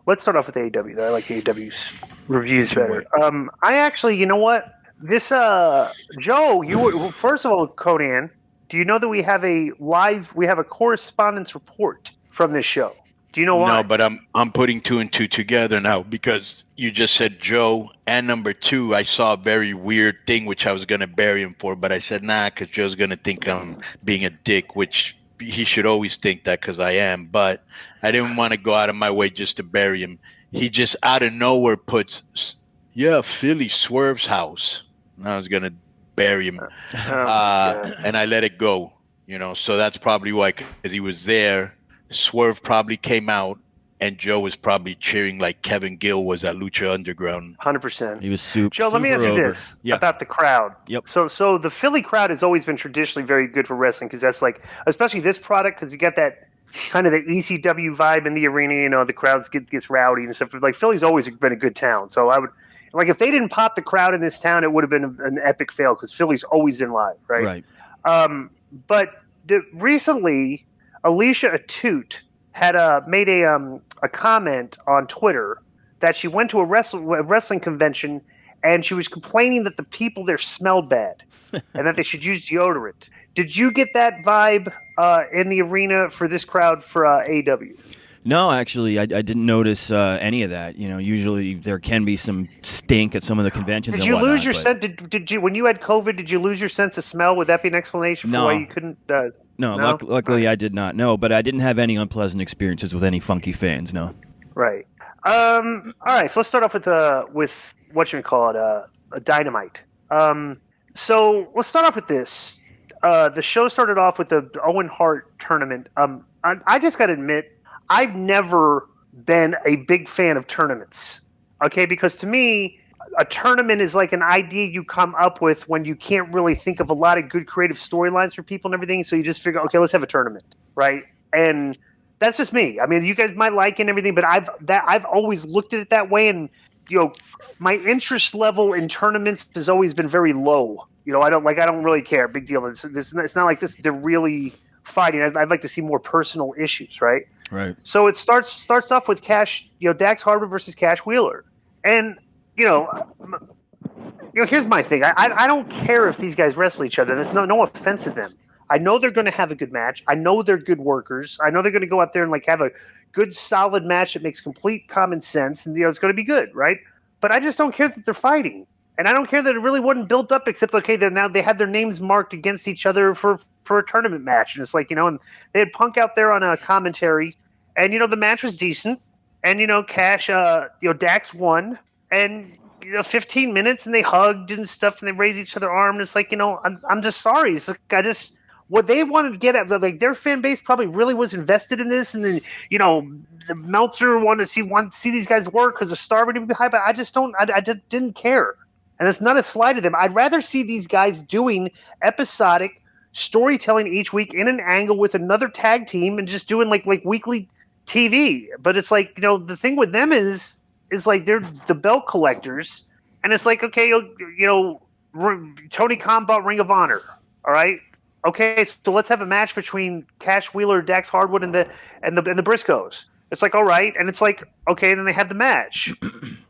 let's start off with AEW. I like AEW's reviews better. I actually, you know what? This Joe, first of all, Konnan, do you know that we have a correspondence report from this show? Do you know why? No, but I'm putting two and two together now because you just said Joe, and number two, I saw a very weird thing which I was gonna bury him for, but I said nah, because Joe's gonna think I'm being a dick, which he should always think that because I am. But I didn't want to go out of my way just to bury him. He just out of nowhere puts, Philly Swerve's house. And I was gonna bury him, and I let it go. So that's probably why, because he was there. Swerve probably came out, and Joe was probably cheering like Kevin Gill was at Lucha Underground. 100%. He was super. Joe, let me ask you this about the crowd. Yep. So the Philly crowd has always been traditionally very good for wrestling because that's like, especially this product, because you got that kind of the ECW vibe in the arena. The crowds gets rowdy and stuff. But like Philly's always been a good town, so I would like if they didn't pop the crowd in this town, it would have been an epic fail because Philly's always been live, right? Right. But recently, Alicia Atute had made a comment on Twitter that she went to a wrestling convention and she was complaining that the people there smelled bad and that they should use deodorant. Did you get that vibe in the arena for this crowd for AEW? No, actually, I didn't notice any of that. Usually there can be some stink at some of the conventions. Did you lose your sense? Did you when you had COVID? Did you lose your sense of smell? Would that be an explanation for why you couldn't? No, luckily I did not. No, but I didn't have any unpleasant experiences with any funky fans. No. Right. All right. So let's start off with what you call it, a Dynamite. So let's start off with this. The show started off with the Owen Hart tournament. I just got to admit, I've never been a big fan of tournaments. Okay, because to me, a tournament is like an idea you come up with when you can't really think of a lot of good creative storylines for people and everything. So you just figure, okay, let's have a tournament, right? And that's just me. I mean, you guys might like it and everything, but I've always looked at it that way. And my interest level in tournaments has always been very low. I don't really care. Big deal. It's not like this. They're really fighting. I'd like to see more personal issues, right? Right. So it starts off with Dax Harwood versus Cash Wheeler, and here's my thing. I don't care if these guys wrestle each other. There's no offense to them. I know they're going to have a good match. I know they're good workers. I know they're going to go out there and have a good, solid match that makes complete common sense, and it's going to be good, right? But I just don't care that they're fighting, and I don't care that it really wasn't built up. Except they had their names marked against each other for a tournament match, and it's like and they had Punk out there on a commentary, and the match was decent, and Cash, Dax won, and 15 minutes, and they hugged and stuff, and they raised each other's arm. And it's like I'm just sorry. It's like what they wanted to get at, like their fan base probably really was invested in this, and then the Meltzer wanted to see these guys work because the star would be high, but I just didn't care, and it's not a slight of them. I'd rather see these guys doing episodic storytelling each week in an angle with another tag team and just doing like weekly TV. But it's like the thing with them is like they're the belt collectors, and it's like okay, Tony Khan bought Ring of Honor, all right. Okay, so let's have a match between Cash Wheeler, Dax Harwood, and the Briscoes. It's like all right, and it's like okay, then they had the match.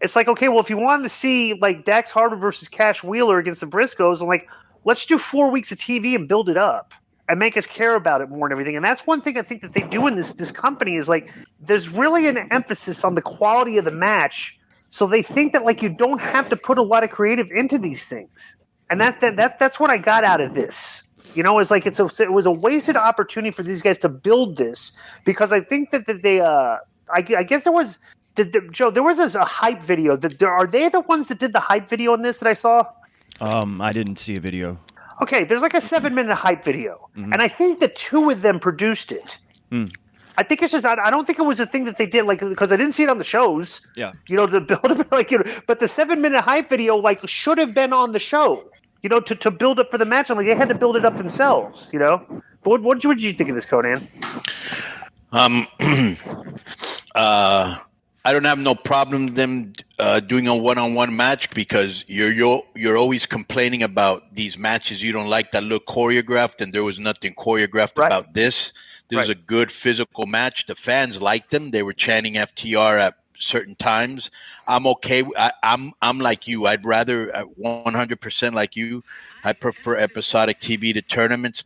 It's like okay, well if you wanted to see like Dax Harwood versus Cash Wheeler against the Briscoes, I'm like let's do 4 weeks of TV and build it up and make us care about it more and everything. And that's one thing I think that they do in this company is like there's really an emphasis on the quality of the match, so they think that like you don't have to put a lot of creative into these things, and that's what I got out of this. It's like it was a wasted opportunity for these guys to build this because I think that they I guess there was Joe, there was a hype video. Are they the ones that did the hype video on this that I saw? I didn't see a video. Okay, there's like a 7-minute hype video, and I think the two of them produced it. I think it's just I don't think it was a thing that they did because I didn't see it on the shows. Yeah, the build up but the 7-minute hype video should have been on the show. To build up for the match, and they had to build it up themselves. But what did you think of this, Konnan? I don't have no problem with them doing a one-on-one match because you're always complaining about these matches you don't like that look choreographed, and there was nothing choreographed about this. This was a good physical match. The fans liked them. They were chanting FTR at certain times, I'm okay. I'm like you. I'd rather 100% like you. I prefer episodic TV to tournaments,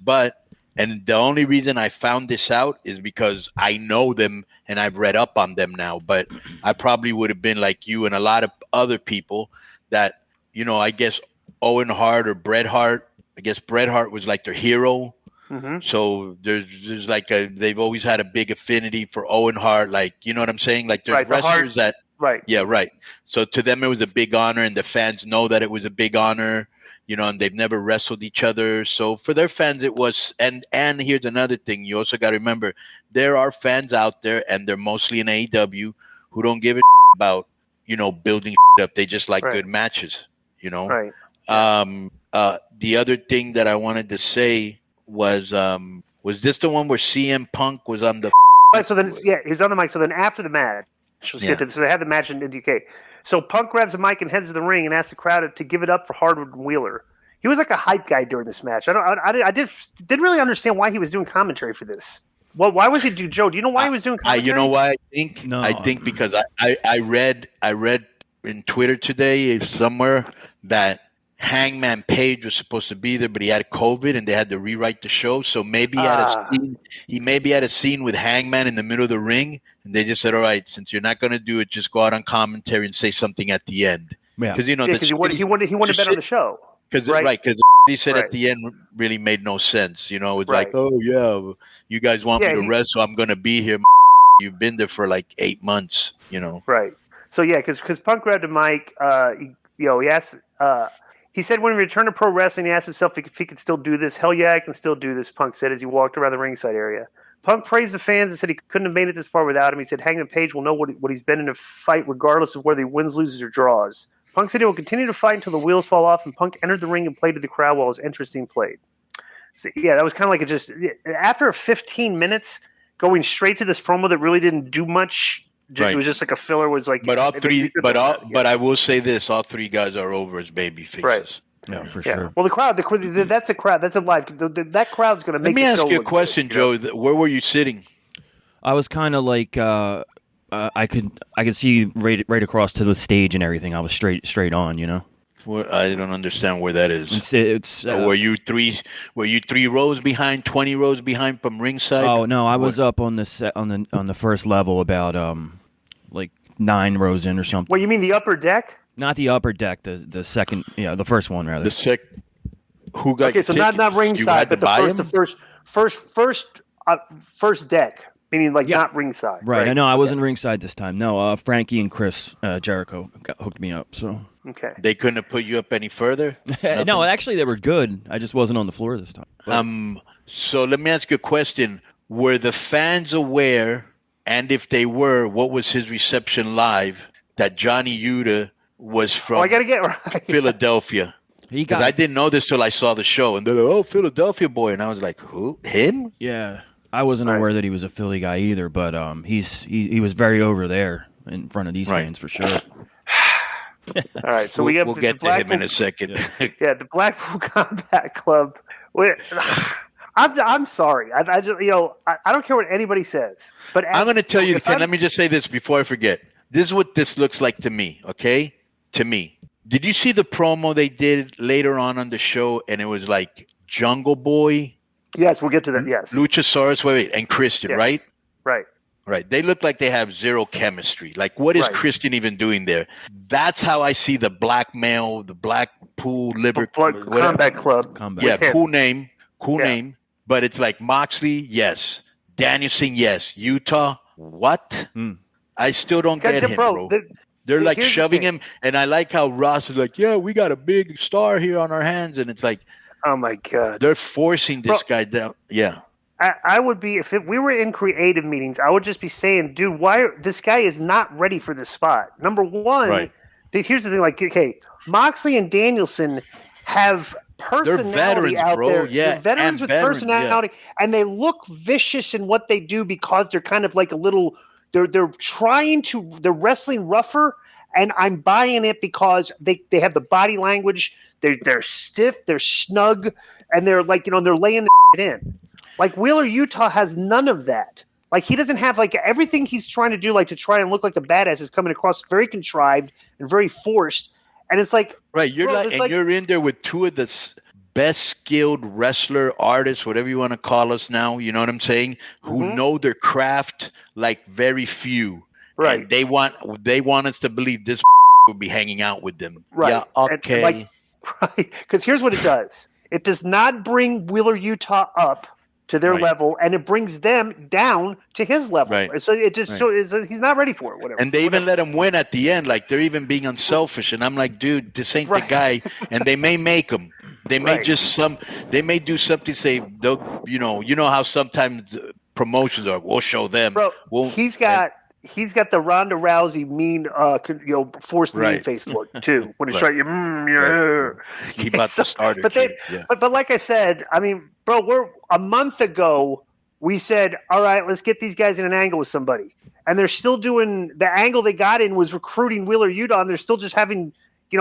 and the only reason I found this out is because I know them and I've read up on them now. But I probably would have been like you and a lot of other people that, I guess Owen Hart or Bret Hart. I guess Bret Hart was like their hero. Mm-hmm. So there's like they've always had a big affinity for Owen Hart. Like, you know what I'm saying? Like there's wrestlers that. Right. Yeah, right. So to them, it was a big honor, and the fans know that it was a big honor, and they've never wrestled each other. So for their fans, it was. And here's another thing. You also got to remember, there are fans out there, and they're mostly in AEW, who don't give a about, building up. They just like good matches, Right. The other thing that I wanted to say was this the one where CM Punk was on the? Right, so then, he was on the mic. So then after the match, let's get to this. So they had the match in UK. So Punk grabs the mic and heads to the ring and asks the crowd to give it up for Hardwood and Wheeler. He was like a hype guy during this match. I didn't really understand why he was doing commentary for this. Well, why was he doing, Joe? Do you know why he was doing commentary? You know why I think? No. I think because I read in Twitter today somewhere that Hangman Page was supposed to be there, but he had COVID and they had to rewrite the show. So maybe he had a scene with Hangman in the middle of the ring, and they just said, "All right, since you're not going to do it, just go out on commentary and say something at the end." Yeah, because he wanted to bet on the show. Because he said at the end really made no sense. It's like, oh yeah, you guys want me to wrestle, I'm going to be here. You've been there for like 8 months. Right. So yeah, because Punk grabbed the mic. He asked. He said when he returned to pro wrestling, he asked himself if he could still do this. Hell yeah, I can still do this, Punk said as he walked around the ringside area. Punk praised the fans and said he couldn't have made it this far without him. He said Hangman Page will know what he's been in a fight regardless of whether he wins, loses, or draws. Punk said he will continue to fight until the wheels fall off, and Punk entered the ring and played to the crowd while his entrance theme played. So yeah, that was kind of like after 15 minutes going straight to this promo that really didn't do much. It was just like a filler. Was like, but I will say this: all three guys are over as baby faces. Right. Yeah, for sure. Well, that's a crowd. That's a live. That crowd's going to make. Let me ask you a question, Joe. Where were you sitting? I was kind of like I could see right across to the stage and everything. I was straight on. Well, I don't understand where that is. It's were you three rows behind, 20 rows behind from ringside? Oh no, I was up on the first level, about like 9 rows in or something. What, you mean the upper deck? Not the upper deck, the second, the first one rather. Who got? Okay, so not ringside, but the first deck, meaning like not ringside. Right. I know I wasn't ringside this time. No, Frankie and Chris Jericho hooked me up. So okay, they couldn't have put you up any further. No, actually they were good. I just wasn't on the floor this time. So let me ask you a question: were the fans aware? And if they were, what was his reception live? That Johnny Utah was from I gotta get right. Philadelphia. Because I didn't know this till I saw the show, and they're like, "Oh, Philadelphia boy," and I was like, "Who? Him?" Yeah, I wasn't aware that he was a Philly guy either, but he was very over there in front of these fans for sure. All right, so we'll get to him in a second. Yeah, the Blackpool Combat Club. I'm sorry. I just I don't care what anybody says, but I'm going to tell you. Let me just say this before I forget. This is what this looks like to me. Okay, to me. Did you see the promo they did later on the show? And it was like Jungle Boy. Yes, we'll get to that. Yes, Luchasaurus. Wait, and Christian, right? Right. They look like they have zero chemistry. Like, what is Christian even doing there? That's how I see the Blackpool Combat Club. Cool name. But it's like Moxley, yes. Danielson, yes. Utah, what? I still don't get him, bro. They're like shoving him, and I like how Ross is like, yeah, we got a big star here on our hands, and it's like, oh my god, they're forcing this guy down. Yeah, I would be if we were in creative meetings, I would just be saying, dude, why this guy is not ready for this spot. Number one, here's the thing, like, okay, Moxley and Danielson have personality. They're veterans, out bro. there. Yeah, they're veterans with personality, and they look vicious in what they do because they're kind of like a little. They're wrestling rougher, and I'm buying it because they have the body language. They're stiff, they're snug, and they're like they're laying the in. Like Wheeler Utah has none of that. Like he doesn't have like everything he's trying to do, like to try and look like a badass, is coming across very contrived and very forced. And it's like, right, you're bro, like, it's and like, you're in there with two of the best skilled wrestler, artists, whatever you want to call us now. You know what I'm saying? Who know their craft like very few. right. And they want us to believe this will be hanging out with them. Right. Yeah, okay. And like, right. Because here's what it does. It does not bring Wheeler, Utah up to their level, and it brings them down to his level. Right. So it just shows he's not ready for it. Whatever. And they even let him win at the end. Like they're even being unselfish. And I'm like, dude, this ain't the guy. And they may make him. They may they may do something. Say, you know how sometimes promotions are. We'll show them. Bro, he's got the Ronda Rousey mean, forced mean face look too. When it's right, He about to start it. But like I said, I mean, bro, we're a month ago. We said, all right, let's get these guys in an angle with somebody, and they're still doing the angle they got in was recruiting Wheeler Utah, and they're still just having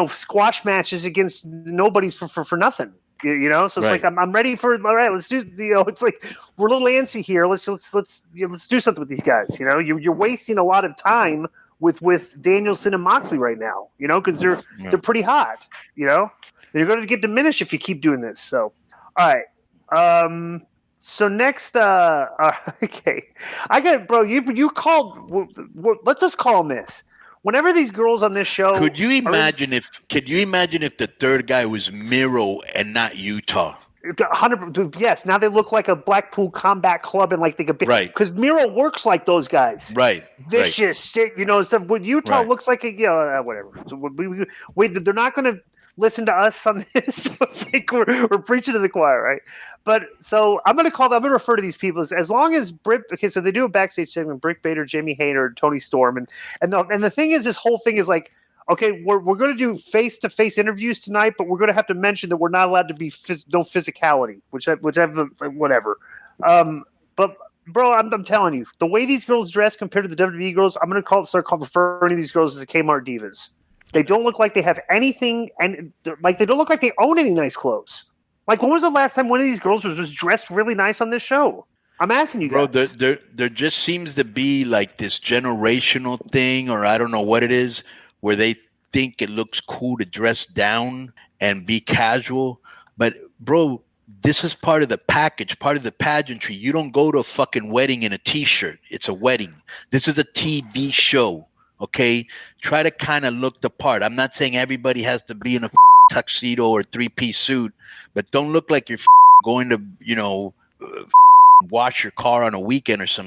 squash matches against nobodies for nothing. So it's like I'm ready for. All right, let's do. It's like we're a little antsy here. Let's do something with these guys. You're wasting a lot of time with Danielson and Moxley right now. Because they're pretty hot. They're going to get diminished if you keep doing this. So, all right. So next, okay, I got it, bro. You called. Let's just call them this. Whenever these girls on this show, could you imagine if the third guy was Miro and not Utah? 100%, yes. Now they look like a Blackpool Combat Club, and like they could be because Miro works like those guys, right? Vicious, stuff. When Utah looks like whatever. So they're not going to listen to us on this. It's like we're preaching to the choir, right? But so I'm going to refer to these people as long as Britt. Okay, so they do a backstage segment. Britt Bader, Jamie Hayter, Tony Storm, and the thing is, this whole thing is like, okay, we're going to do face-to-face interviews tonight, but we're going to have to mention that we're not allowed to be no physicality, which whatever. But bro, I'm telling you, the way these girls dress compared to the WWE girls, I'm going to start referring to these girls as the Kmart divas. They don't look like they have anything, and like they don't look like they own any nice clothes. Like, when was the last time one of these girls was dressed really nice on this show? I'm asking you guys. Bro, there just seems to be like this generational thing, or I don't know what it is, where they think it looks cool to dress down and be casual. But, bro, this is part of the package, part of the pageantry. You don't go to a fucking wedding in a T-shirt. It's a wedding. This is a TV show, okay? Try to kind of look the part. I'm not saying everybody has to be in a tuxedo or three-piece suit, but don't look like you're going to, wash your car on a weekend or some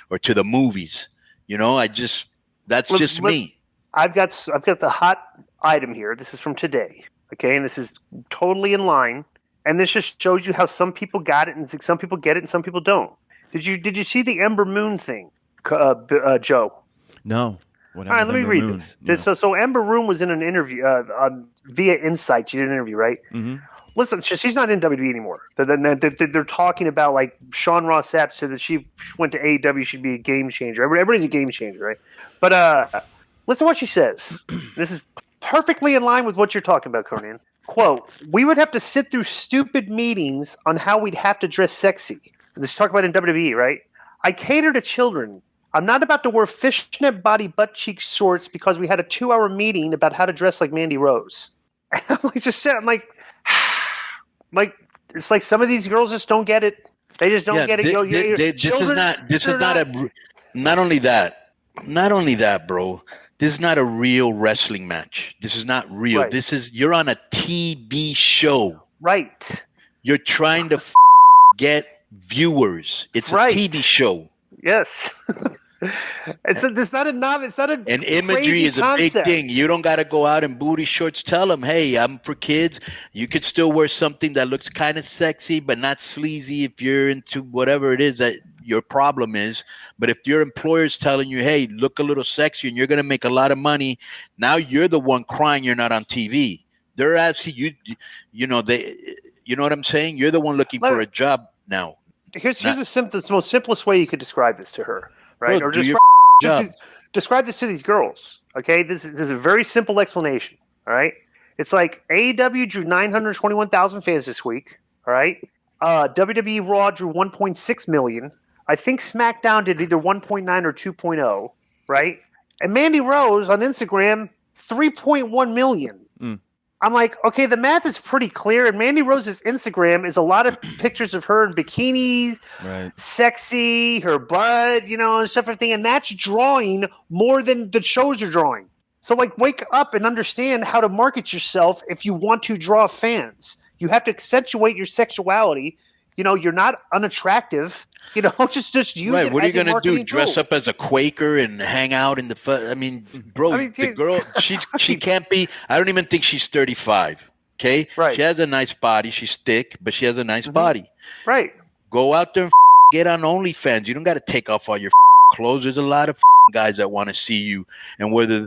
or to the movies. That's just me. I've got a hot item here. This is from today, okay, and this is totally in line. And this just shows you how some people got it and some people get it and some people don't. Did you see the Ember Moon thing, Joe? No. All right, let me read this. So Ember Moon was in an interview via Insight. She did an interview, right? Mm-hmm. Listen, she's not in WWE anymore. They're talking about like Sean Ross Sapp said that she went to AEW, she'd be a game changer. Everybody's a game changer, right? But listen to what she says. This is perfectly in line with what you're talking about, Konnan. Quote, "We would have to sit through stupid meetings on how we'd have to dress sexy." This is talking about in WWE, right? "I cater to children. I'm not about to wear fishnet body butt cheek shorts because we had a 2-hour meeting about how to dress like Mandy Rose." And I'm like, like it's like some of these girls just don't get it. They just don't get it. Not only that, bro. This is not a real wrestling match. This is not real. Right. You're on a TV show. Right. You're trying to get viewers. It's a TV show. Yes. It's not a novice. It's not a. And imagery is a big thing. You don't got to go out in booty shorts. Tell them, hey, I'm for kids. You could still wear something that looks kind of sexy, but not sleazy if you're into whatever it is that your problem is. But if your employer's telling you, hey, look a little sexy and you're going to make a lot of money, now you're the one crying you're not on TV. They're asking you, you know what I'm saying? You're the one looking for a job now. Here's the most simplest way you could describe this to her. Right, bro, or describe this to these girls. Okay, this is a very simple explanation. All right, it's like AEW drew 921,000 fans this week. All right, WWE Raw drew 1.6 million. I think SmackDown did either 1.9 or 2.0, right? And Mandy Rose on Instagram, 3.1 million. I'm like, okay, the math is pretty clear. And Mandy Rose's Instagram is a lot of pictures of her in bikinis, sexy, her butt, and stuff, everything. And that's drawing more than the shows are drawing. So, wake up and understand how to market yourself if you want to draw fans. You have to accentuate your sexuality. You're not unattractive. Just use it. What are you going to do? Dress up as a Quaker and hang out in the? The girl, she can't be. I don't even think she's 35. Okay, right. She has a nice body. She's thick, but she has a nice body. Right. Go out there and get on OnlyFans. You don't got to take off all your clothes. There's a lot of guys that want to see you, and whether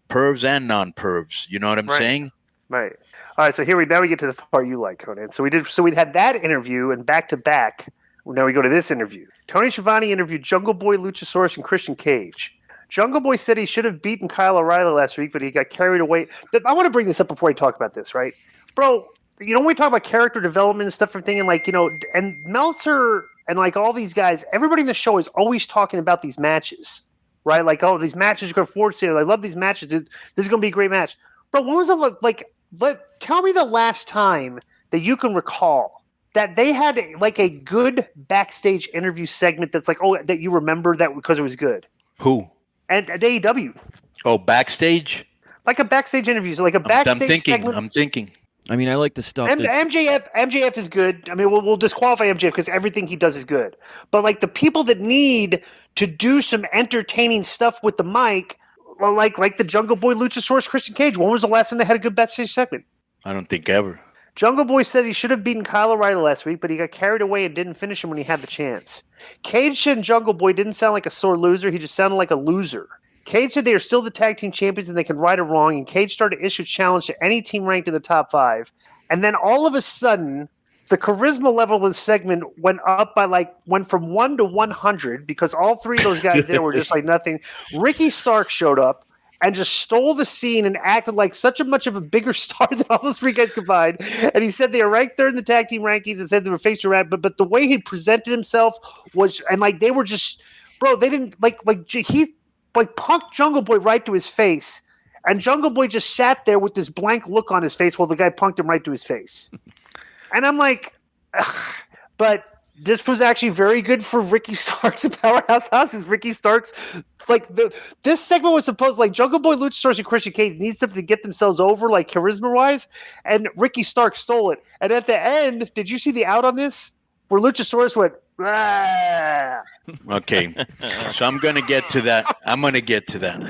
pervs and non-pervs. You know what I'm saying? Right. All right, so now we get to the part you like, Konnan. So we had that interview, and back to back. Now we go to this interview. Tony Schiavone interviewed Jungle Boy, Luchasaurus, and Christian Cage. Jungle Boy said he should have beaten Kyle O'Reilly last week, but he got carried away. I want to bring this up before I talk about this, right, bro? When we talk about character development and stuff, everything, and and Meltzer and all these guys, everybody in the show is always talking about these matches, right? These matches are going forward. I love these matches. This is going to be a great match, bro. When was it tell me the last time that you can recall that they had a good backstage interview segment that's that you remember that because it was good. Who? And at AEW. Oh, backstage? Like a backstage interview, so a backstage segment. I'm thinking. I mean, I like the stuff. MJF is good. I mean, we'll disqualify MJF because everything he does is good. But the people that need to do some entertaining stuff with the mic, like the Jungle Boy, Luchasaurus, Christian Cage. When was the last time they had a good backstage segment? I don't think ever. Jungle Boy said he should have beaten Kyle O'Reilly last week, but he got carried away and didn't finish him when he had the chance. Cage and Jungle Boy didn't sound like a sore loser. He just sounded like a loser. Cage said they are still the tag team champions and they can right or wrong, and Cage started to issue a challenge to any team ranked in the top 5. And then all of a sudden, the charisma level of the segment went up by went from 1 to 100 because all three of those guys there were just nothing. Ricky Stark showed up and just stole the scene and acted like such a much of a bigger star than all those three guys combined. And he said they were ranked third in the tag team rankings and said they were face to rap. But the way he presented himself was, and they were just, bro, they didn't he punked Jungle Boy right to his face. And Jungle Boy just sat there with this blank look on his face while the guy punked him right to his face. And I'm like, ugh. But this was actually very good for Ricky Starks' Powerhouse Houses. Ricky Starks, this segment was supposed Jungle Boy, Luchasaurus, and Christian Cage need something to get themselves over, charisma wise, and Ricky Starks stole it. And at the end, did you see the out on this where Luchasaurus went? Ah. Okay, so I'm gonna get to that.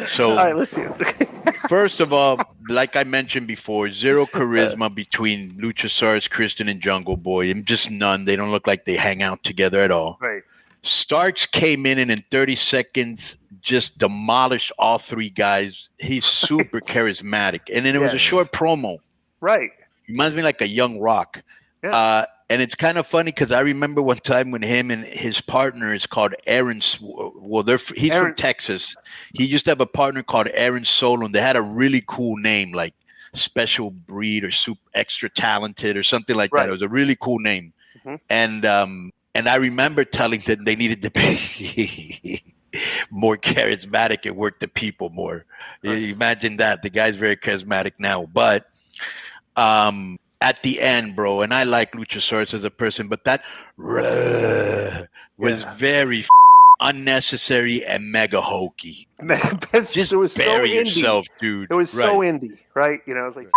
So, all right, let's see it. First of all, like I mentioned before, zero charisma between Luchasaurus, Christian, and Jungle Boy. And just none. They don't look like they hang out together at all. Right. Starks came in and in 30 seconds just demolished all three guys. He's super charismatic. And then it was a short promo. Right. Reminds me like a young Rock. Yeah. And it's kind of funny because I remember one time when him and his partner is called Aaron. Well, he's from Texas. He used to have a partner called Aaron Solon. They had a really cool name, like Special Breed or Super Extra Talented or something like that. It was a really cool name. Mm-hmm. And I remember telling them they needed to be more charismatic and work the people more. Right. Imagine that. The guy's very charismatic now, but at the end, bro, and I like Luchasaurus as a person, but that was very unnecessary and mega hokey. Just bury yourself, dude. It was so indie, right? It was like